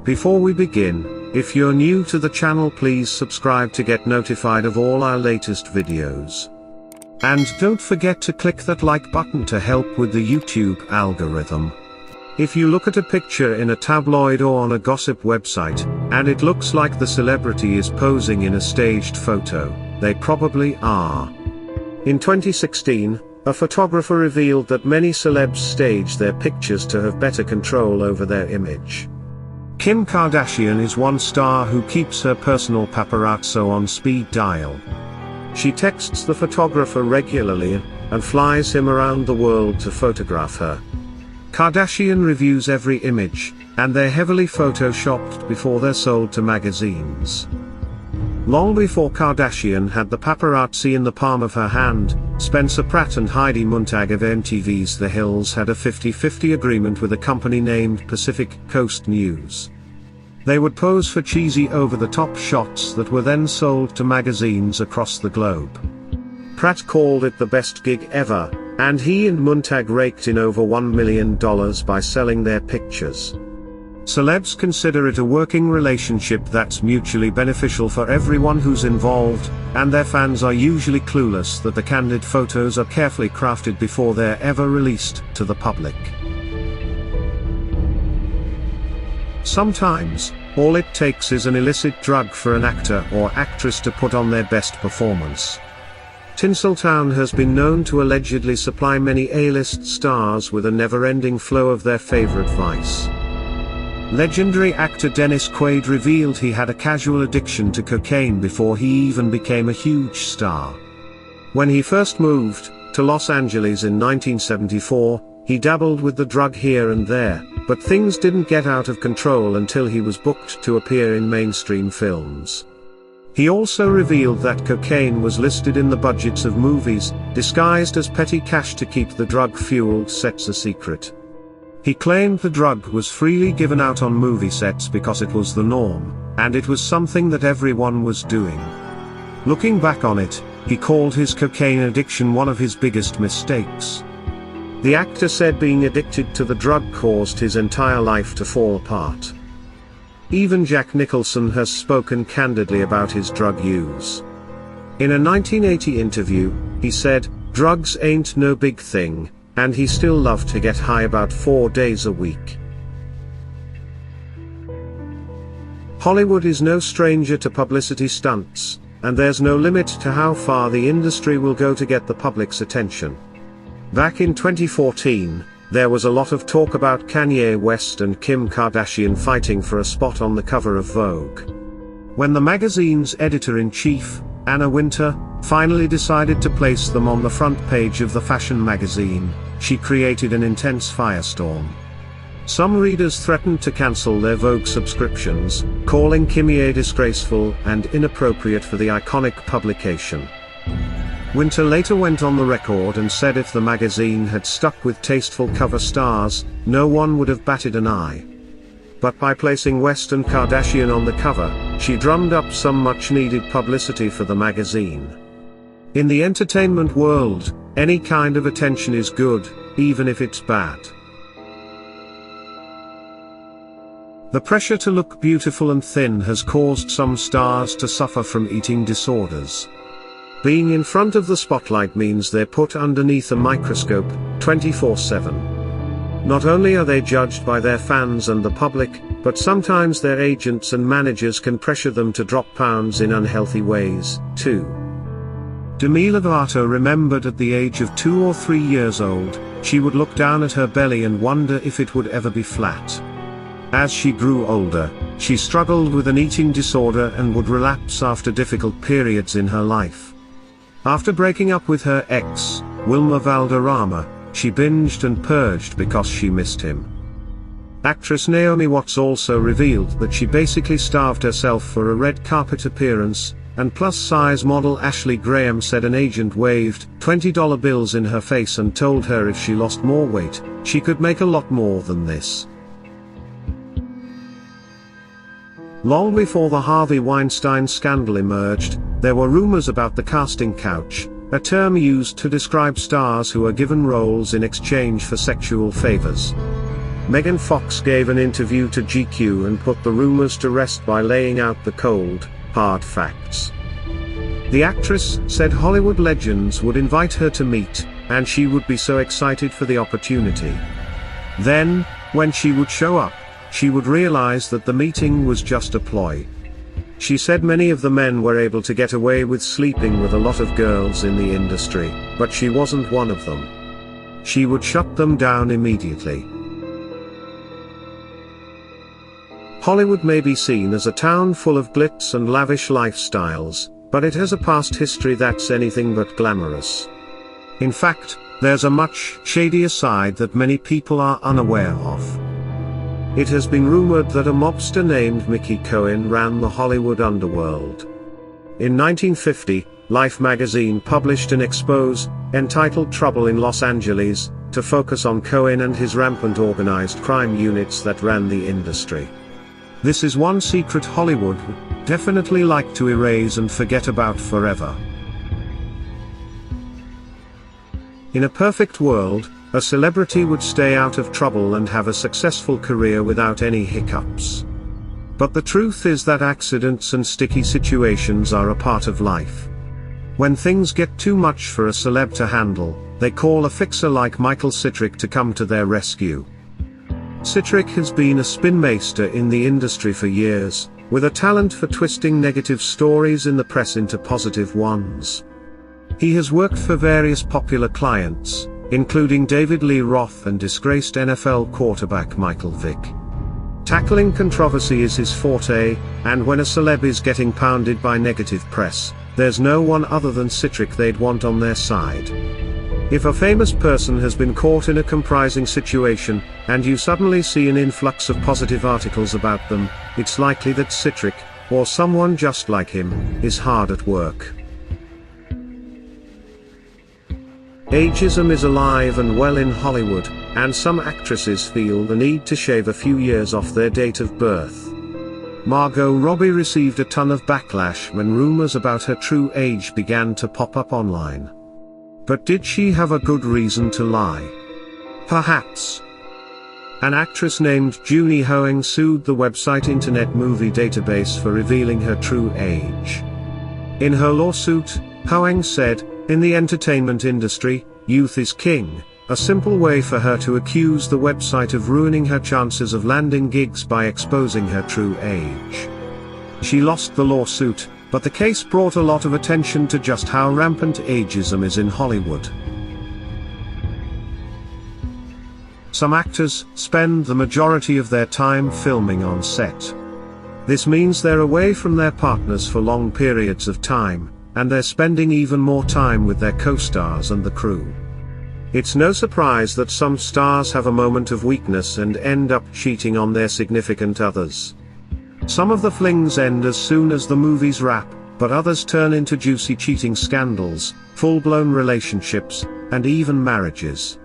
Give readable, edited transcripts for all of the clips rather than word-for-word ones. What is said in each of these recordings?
Before we begin, if you're new to the channel, please subscribe to get notified of all our latest videos. And don't forget to click that like button to help with the YouTube algorithm. If you look at a picture in a tabloid or on a gossip website, and it looks like the celebrity is posing in a staged photo, they probably are. In 2016, a photographer revealed that many celebs stage their pictures to have better control over their image. Kim Kardashian is one star who keeps her personal paparazzo on speed dial. She texts the photographer regularly, and flies him around the world to photograph her. Kardashian reviews every image, and they're heavily photoshopped before they're sold to magazines. Long before Kardashian had the paparazzi in the palm of her hand, Spencer Pratt and Heidi Montag of MTV's The Hills had a 50-50 agreement with a company named Pacific Coast News. They would pose for cheesy over-the-top shots that were then sold to magazines across the globe. Pratt called it the best gig ever, and he and Montag raked in over $1 million by selling their pictures. Celebs consider it a working relationship that's mutually beneficial for everyone who's involved, and their fans are usually clueless that the candid photos are carefully crafted before they're ever released to the public. Sometimes, all it takes is an illicit drug for an actor or actress to put on their best performance. Tinseltown has been known to allegedly supply many A-list stars with a never-ending flow of their favorite vice. Legendary actor Dennis Quaid revealed he had a casual addiction to cocaine before he even became a huge star. When he first moved to Los Angeles in 1974, he dabbled with the drug here and there, but things didn't get out of control until he was booked to appear in mainstream films. He also revealed that cocaine was listed in the budgets of movies, disguised as petty cash to keep the drug-fueled sets a secret. He claimed the drug was freely given out on movie sets because it was the norm, and it was something that everyone was doing. Looking back on it, he called his cocaine addiction one of his biggest mistakes. The actor said being addicted to the drug caused his entire life to fall apart. Even Jack Nicholson has spoken candidly about his drug use. In a 1980 interview, he said, "Drugs ain't no big thing," and he still loved to get high about 4 days a week. Hollywood is no stranger to publicity stunts, and there's no limit to how far the industry will go to get the public's attention. Back in 2014, there was a lot of talk about Kanye West and Kim Kardashian fighting for a spot on the cover of Vogue. When the magazine's editor-in-chief, Anna Wintour, finally decided to place them on the front page of the fashion magazine, she created an intense firestorm. Some readers threatened to cancel their Vogue subscriptions, calling Kimye disgraceful and inappropriate for the iconic publication. Wintour later went on the record and said if the magazine had stuck with tasteful cover stars, no one would have batted an eye. But by placing West and Kardashian on the cover, she drummed up some much-needed publicity for the magazine. In the entertainment world, any kind of attention is good, even if it's bad. The pressure to look beautiful and thin has caused some stars to suffer from eating disorders. Being in front of the spotlight means they're put underneath a microscope, 24/7. Not only are they judged by their fans and the public, but sometimes their agents and managers can pressure them to drop pounds in unhealthy ways, too. Demi Lovato remembered at the age of 2 or 3 years old, she would look down at her belly and wonder if it would ever be flat. As she grew older, she struggled with an eating disorder and would relapse after difficult periods in her life. After breaking up with her ex, Wilmer Valderrama, she binged and purged because she missed him. Actress Naomi Watts also revealed that she basically starved herself for a red carpet appearance, and plus-size model Ashley Graham said an agent waved $20 bills in her face and told her if she lost more weight, she could make a lot more than this. Long before the Harvey Weinstein scandal emerged, there were rumors about the casting couch, a term used to describe stars who are given roles in exchange for sexual favors. Megan Fox gave an interview to GQ and put the rumors to rest by laying out the cold, hard facts. The actress said Hollywood legends would invite her to meet, and she would be so excited for the opportunity. Then, when she would show up, she would realize that the meeting was just a ploy. She said many of the men were able to get away with sleeping with a lot of girls in the industry, but she wasn't one of them. She would shut them down immediately. Hollywood may be seen as a town full of glitz and lavish lifestyles, but it has a past history that's anything but glamorous. In fact, there's a much shadier side that many people are unaware of. It has been rumored that a mobster named Mickey Cohen ran the Hollywood underworld. In 1950, Life magazine published an expose, entitled Trouble in Los Angeles, to focus on Cohen and his rampant organized crime units that ran the industry. This is one secret Hollywood would definitely like to erase and forget about forever. In a perfect world, a celebrity would stay out of trouble and have a successful career without any hiccups. But the truth is that accidents and sticky situations are a part of life. When things get too much for a celeb to handle, they call a fixer like Michael Citric to come to their rescue. Citric has been a spinmaster in the industry for years, with a talent for twisting negative stories in the press into positive ones. He has worked for various popular clients, including David Lee Roth and disgraced NFL quarterback Michael Vick. Tackling controversy is his forte, and when a celeb is getting pounded by negative press, there's no one other than Citric they'd want on their side. If a famous person has been caught in a compromising situation, and you suddenly see an influx of positive articles about them, it's likely that Citric, or someone just like him, is hard at work. Ageism is alive and well in Hollywood, and some actresses feel the need to shave a few years off their date of birth. Margot Robbie received a ton of backlash when rumors about her true age began to pop up online. But did she have a good reason to lie? Perhaps. An actress named Junie Hoang sued the website Internet Movie Database for revealing her true age. In her lawsuit, Hoang said, "In the entertainment industry, youth is king," a simple way for her to accuse the website of ruining her chances of landing gigs by exposing her true age. She lost the lawsuit, but the case brought a lot of attention to just how rampant ageism is in Hollywood. Some actors spend the majority of their time filming on set. This means they're away from their partners for long periods of time, and they're spending even more time with their co-stars and the crew. It's no surprise that some stars have a moment of weakness and end up cheating on their significant others. Some of the flings end as soon as the movies wrap, but others turn into juicy cheating scandals, full-blown relationships, and even marriages.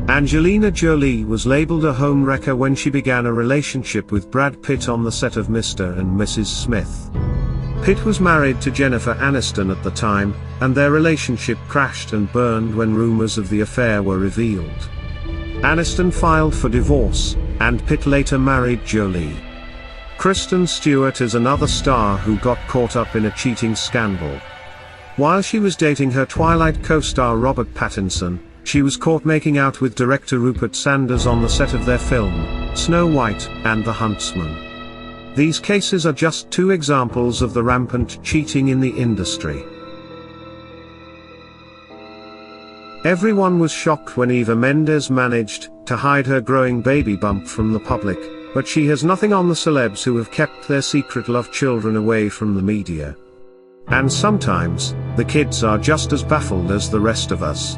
Angelina Jolie was labeled a homewrecker when she began a relationship with Brad Pitt on the set of Mr. and Mrs. Smith. Pitt was married to Jennifer Aniston at the time, and their relationship crashed and burned when rumors of the affair were revealed. Aniston filed for divorce, and Pitt later married Jolie. Kristen Stewart is another star who got caught up in a cheating scandal. While she was dating her Twilight co-star Robert Pattinson, she was caught making out with director Rupert Sanders on the set of their film, Snow White and the Huntsman. These cases are just two examples of the rampant cheating in the industry. Everyone was shocked when Eva Mendes managed to hide her growing baby bump from the public, but she has nothing on the celebs who have kept their secret love children away from the media. And sometimes, the kids are just as baffled as the rest of us.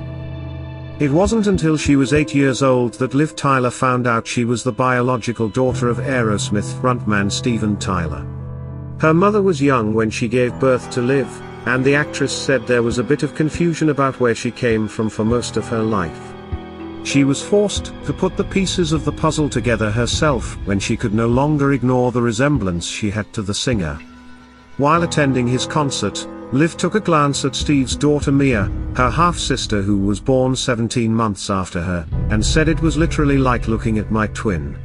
It wasn't until she was 8 years old that Liv Tyler found out she was the biological daughter of Aerosmith frontman Steven Tyler. Her mother was young when she gave birth to Liv, and the actress said there was a bit of confusion about where she came from for most of her life. She was forced to put the pieces of the puzzle together herself when she could no longer ignore the resemblance she had to the singer. While attending his concert, Liv took a glance at Steve's daughter Mia, her half-sister who was born 17 months after her, and said it was literally like looking at my twin.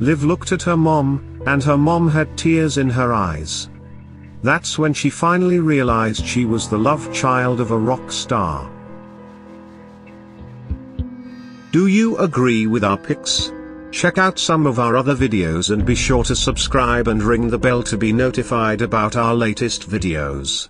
Liv looked at her mom, and her mom had tears in her eyes. That's when she finally realized she was the love child of a rock star. Do you agree with our picks? Check out some of our other videos and be sure to subscribe and ring the bell to be notified about our latest videos.